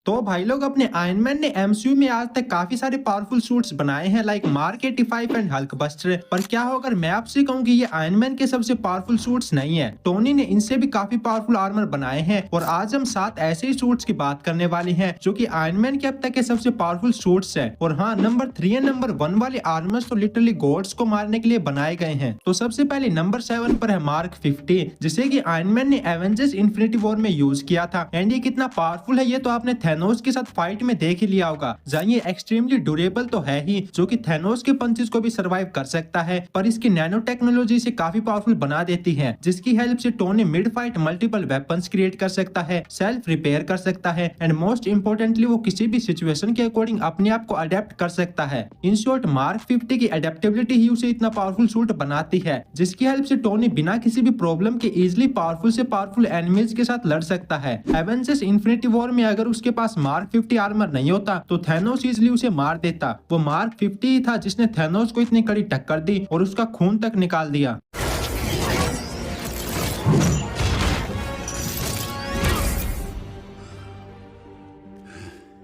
तो भाई लोग अपने आयरन मैन ने एमसीयू में आज तक काफी सारे पावरफुल सूट्स बनाए हैं like mark 85 and Hulk buster. पर क्या हो अगर मैं आपसे कहूँ कि ये आयरन मैन के सबसे पावरफुल सूट्स नहीं है। टोनी ने इनसे भी काफी पावरफुल आर्मर बनाए हैं और आज हम 7 ऐसे ही सूट्स की बात करने वाले हैं जो कि आयरन मैन के अब तक के सबसे पावरफुल सूट्स है। और हाँ, नंबर 3 एंड नंबर 1 वाले आर्मर्स तो लिटरली गॉड्स को मारने के लिए बनाए गए हैं। तो सबसे पहले नंबर 7 पर है मार्क 50, जिसे की आयरन मैन ने एवेंजर्स इन्फिनिटी वॉर में यूज किया था। एंड ये कितना पावरफुल है ये तो आपने थैनोस के साथ फाइट में देख ही लिया होगा। ये एक्सट्रीमली ड्यूरेबल तो है ही, जो कि थैनोस के पंचेस को भी सरवाइव कर सकता है, पर इसकी नैनो टेक्नोलॉजी से काफी पावरफुल बना देती है, जिसकी हेल्प से Tony mid fight multiple weapons create कर सकता है, सेल्फ रिपेयर कर सकता है एंड मोस्ट इंपोर्टेंटली वो किसी भी सिचुएशन के अकॉर्डिंग अपने आप को अडेप्ट कर सकता है। इन शॉर्ट मार्क 50 की अडेप्टेबिलिटी ही उसे इतना पावरफुल सूट बनाती है, जिसकी हेल्प से टोनी बिना किसी भी प्रॉब्लम के इजिली पावरफुल से पावरफुल एनिमीज के साथ लड़ सकता है। एवेंजर्स इन्फिनिटी वॉर में अगर उसके पास मार्क 50 आर्मर नहीं होता तो थैनोस इजिली उसे मार देता। वो मार्क 50 ही था जिसने थैनोस को इतनी कड़ी टक्कर दी और उसका खून तक निकाल दिया।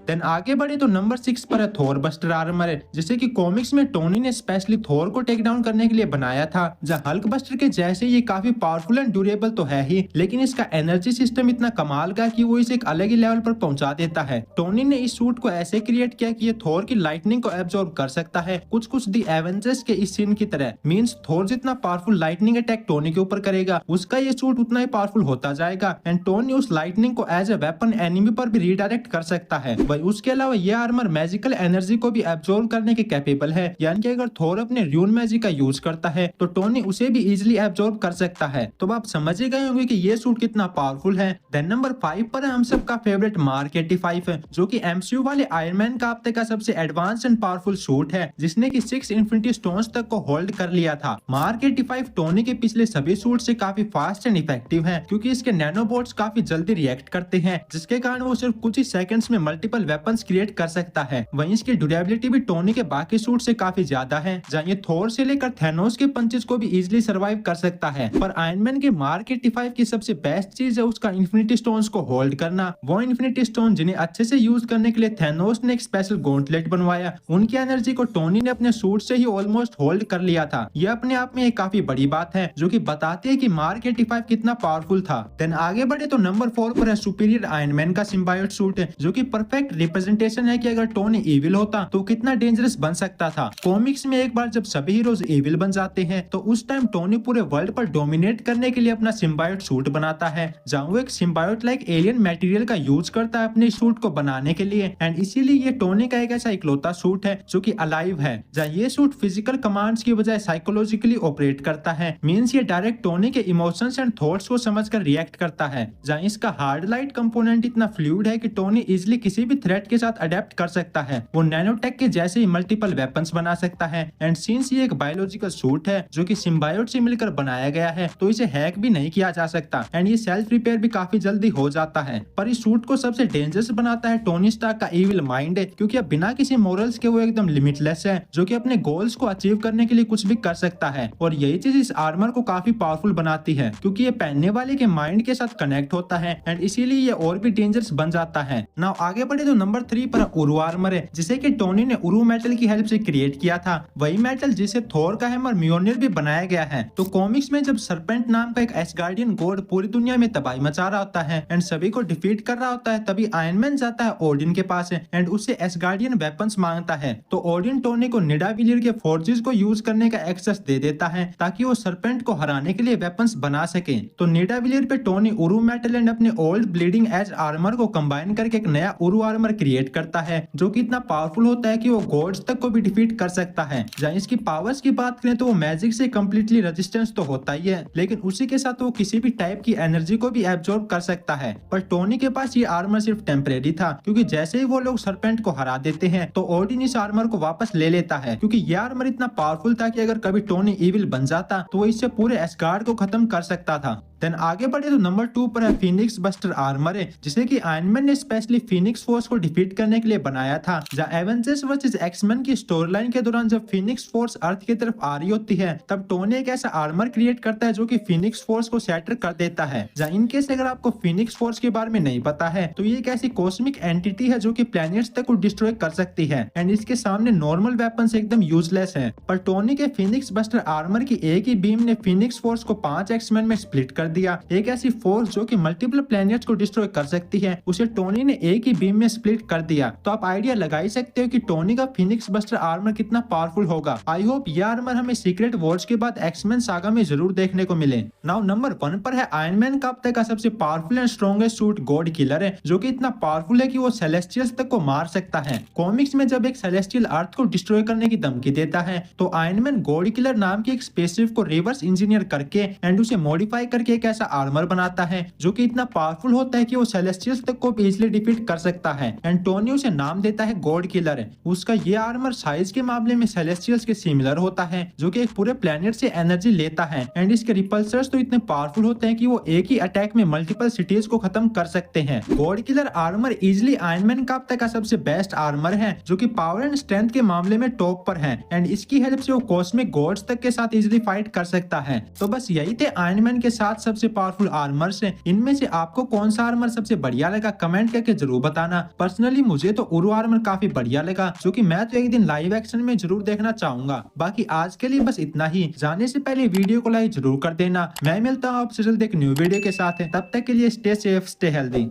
देन आगे बढ़े तो नंबर 6 पर है थोर बस्टर आर्मर, जिसे कि कॉमिक्स में टोनी ने स्पेशली थोर को टेक डाउन करने के लिए बनाया था। जहाँ हल्क बस्टर के जैसे ये काफी पावरफुल एंड ड्यूरेबल तो है ही, लेकिन इसका एनर्जी सिस्टम इतना कमाल का कि वो इसे एक अलग ही लेवल पर पहुंचा देता है। टोनी ने इस सूट को ऐसे क्रिएट किया कि ये थोर की लाइटनिंग को एब्जॉर्ब कर सकता है, कुछ दी एवेंजर्स के इस सीन की तरह। मींस थोर जितना पावरफुल लाइटनिंग अटैक टोनी के ऊपर करेगा, उसका ये सूट उतना ही पावरफुल होता जाएगा एंड टोनी उस लाइटनिंग को एज ए वेपन एनिमी पर भी रिडायरेक्ट कर सकता है। उसके अलावा ये आर्मर मैजिकल एनर्जी को भी एब्जॉर्ब करने के कैपेबल है, यानी कि अगर थोर अपने र्यून मैजिक का यूज करता है तो टोनी उसे भी इजिली एब्जॉर्ब कर सकता है। तो आप समझ ही गए होंगे कि ये सूट कितना पावरफुल है। देन नंबर 5 पर है हम सबका फेवरेट मार्क 85 है, जो कि एमसीयू वाले आयरन मैन का अब तक का सबसे एडवांस एंड पावरफुल सूट है, जिसने की 6 इन्फिनिटी स्टोन्स तक को होल्ड कर लिया था। मार्क 85 टोनी के पिछले सभी सूट से काफी फास्ट एंड इफेक्टिव है, क्योंकि इसके नैनोबॉट्स काफी जल्दी रिएक्ट करते हैं, जिसके कारण वो सिर्फ कुछ ही सेकंड्स में मल्टीपल वेपन्स क्रिएट कर सकता है। वहीं इसकी ड्यूरेबिलिटी भी टोनी के बाकी सूट से काफी ज्यादा है, जहाँ ये थोर से लेकर थैनोस के पंचेस को भी इजिली सर्वाइव कर सकता है। पर आयरन मैन के मार्क 85 की सबसे बेस्ट चीज है उसका इन्फिनिटी स्टोन्स को होल्ड करना। वो इन्फिनिटी स्टोन जिन्हें अच्छे से यूज करने के लिए थैनोस ने एक स्पेशल गॉन्टलेट बनवाया, उनकी एनर्जी को टोनी ने अपने सूट से ही ऑलमोस्ट होल्ड कर लिया था। यह अपने आप में एक काफी बड़ी बात है, जो कि बताती है कि मार्क 85 कितना पावरफुल था। देन आगे बढ़े तो नंबर 4 पर है सुपीरियर आयरन मैन का सिम्बायोट सूट, जो कि परफेक्ट रिप्रेजेंटेशन है कि अगर टोनी इविल होता तो कितना डेंजरस बन सकता था। कॉमिक्स में एक बार जब सभी हीरोज इविल बन जाते हैं तो उस टाइम टोनी पूरे वर्ल्ड पर डोमिनेट करने के लिए अपना सिम्बायोट सूट बनाता है, जहाँ वो एक सिम्बायोट लाइक एलियन मटेरियल का यूज करता है अपने सूट को बनाने के लिए। एंड इसीलिए ये टोनी का एक ऐसा इकलौता सूट है जो कि अलाइव है, जहाँ ये सूट फिजिकल कमांड्स की बजाय साइकोलॉजिकली ऑपरेट करता है। मींस ये डायरेक्ट टोनी के इमोशंस एंड थॉट्स को समझकर रिएक्ट करता है। जहाँ इसका हार्ड लाइट कंपोनेंट इतना फ्लूइड है कि टोनी इजिली किसी भी थ्रेट के साथ अडेप्ट कर सकता है। वो नैनोटेक के जैसे ही मल्टीपल वेपन्स बना सकता है। एंड सिंस ये एक बायोलॉजिकल सूट है जो कि सिम्बायोट से मिलकर बनाया गया है, तो इसे हैक भी नहीं किया जा सकता एंड ये सेल्फ रिपेयर भी काफी जल्दी हो जाता है। पर इस सूट को सबसे डेंजरस बनाता है टोनी स्टार्क का इविल माइंड, क्योंकि अब बिना किसी मोरल्स के वो एकदम लिमिटलेस है, जो कि अपने गोल्स को अचीव करने के लिए कुछ भी कर सकता है। और यही चीज इस आर्मर को काफी पावरफुल बनाती है, क्योंकि ये पहनने वाले के माइंड के साथ कनेक्ट होता है एंड इसीलिए ये और भी डेंजरस बन जाता है। नाउ आगे बढ़े तो नंबर 3 पर उरू आर्मर है, जिसे कि टोनी ने उरू मेटल की हेल्प से क्रिएट किया था। वही मेटल जिसे थोर का हैमर म्योनिर भी बनाया गया है। तो कॉमिक्स में जब सरपेंट नाम का एक एसगार्डियन गॉड पूरी दुनिया में तबाही मचा रहा होता है एंड सभी को डिफीट कर रहा होता है, तभी आयरन मैन जाता है ओडिन के पास एंड उससे एसगार्डियन वेपन्स मांगता है। तो ओडिन टोनी को निडाविलियर के फोर्जेस को यूज करने का एक्सेस दे देता है, ताकि वो सरपेंट को हराने के लिए वेपन्स बना सके। तो निडाविलियर पे टोनी उरू मेटल एंड अपने ओल्ड ब्लीडिंग एज आर्मर को कंबाइन करके एक नया उरू आर्मर क्रिएट करता है, जो कि इतना पावरफुल होता है कि वो गॉड्स तक को भी डिफीट कर सकता है। जहाँ इसकी पावर्स की बात करें तो वो मैजिक से कम्प्लीटली रेजिस्टेंस तो होता ही है, लेकिन उसी के साथ वो किसी भी टाइप की एनर्जी को भी एब्जॉर्ब कर सकता है। पर टोनी के पास ये आर्मर सिर्फ टेम्परेरी था, क्योंकि जैसे ही वो लोग सरपेंट को हरा देते हैं तो ओडिन इस आर्मर को वापस ले लेता है, क्योंकि ये आर्मर इतना पावरफुल था कि अगर कभी टोनी इविल बन जाता तो वो इससे पूरे एस्गार्ड को खत्म कर सकता था। देन आगे बढ़े तो नंबर 2 पर है फिनिक्स बस्टर आर्मर है, जिसे कि आयरन मैन ने स्पेशली फिनिक्स फोर्स को डिफीट करने के लिए बनाया था। जहाँ एवेंजर्स वर्सेस एक्समैन की स्टोरी लाइन के दौरान जब फिनिक्स फोर्स अर्थ की तरफ आ रही होती है, तब टोनी एक ऐसा आर्मर क्रिएट करता है जो कि फिनिक्स फोर्स को शैटर कर देता है। जहाँ इनकेस अगर आपको फिनिक्स फोर्स के बारे में नहीं पता है, तो ये एक ऐसी कॉस्मिक एंटिटी है जो कि प्लैनेट्स तक को डिस्ट्रॉय कर सकती है एंड इसके सामने नॉर्मल वेपन्स एकदम यूजलेस है। पर टोनी के फिनिक्स बस्टर आर्मर की एक ही बीम ने फिनिक्स फोर्स को 5 एक्समैन में स्प्लिट कर दिया। एक ऐसी फोर्स जो कि मल्टीपल प्लैनेट्स को डिस्ट्रॉय कर सकती है, उसे टोनी ने एक ही बीम में स्प्लिट कर दिया। तो आप आइडिया लगा ही सकते हो कि टोनी का फिनिक्स बस्टर आर्मर कितना पावरफुल होगा। आई होप ये आर्मर हमें सीक्रेट वॉर्स के बाद एक्समैन सागा में जरूर देखने को मिले। नाउ नंबर 1 पर है आयरन मैन का अब तक का सबसे powerful and strongest suit God killer है, जो कि इतना पावरफुल है कि वो सेलेस्टियल्स तक को मार सकता है। कॉमिक्स में जब एक सेलेस्टियल अर्थ को डिस्ट्रॉय करने की धमकी देता है, तो आयरन मैन गॉड किलर नाम की एक स्पेसशिप को रिवर्स इंजीनियर करके एंड उसे मॉडिफाई करके एक ऐसा आर्मर बनाता है जो कि इतना पावरफुल होता है कि वो सेलेस्टियल्स तक को इजीली डिफीट कर सकता है एंड टोनी उसे नाम देता है गॉड किलर। उसका ये आर्मर साइज के मामले में सेलेस्टियल्स के सिमिलर होता है, जो कि एक पूरे प्लेनेट से एनर्जी लेता है एंड इसके रिपल्सर्स तो इतने पावरफुल होते हैं कि वो एक ही अटैक में मल्टीपल सिटीज को खत्म कर सकते हैं। God killer armour easily iron man का अब तक का सबसे बेस्ट आर्मर है, जो कि पावर एंड स्ट्रेंथ के मामले में टॉप पर है एंड इसकी हेल्प से वो कॉस्मिक गॉड्स तक के साथ इजिली फाइट कर सकता है। तो बस यही थे आयरन मैन के साथ सबसे पावरफुल आर्मर्स। इनमें से आपको कौन सा आर्मर सबसे बढ़िया लगा कमेंट करके जरूर बताना। पर्सनली मुझे तो उरु आर्मर काफी बढ़िया लगा, जो कि मैं तो एक दिन लाइव एक्शन में जरूर देखना चाहूंगा। बाकी आज के लिए बस इतना ही। जाने से पहले वीडियो को लाइक जरूर कर देना। मैं मिलता हूँ आपसे जल्द एक न्यू वीडियो के साथ। तब तक के लिए स्टे सेफ, स्टे हेल्दी।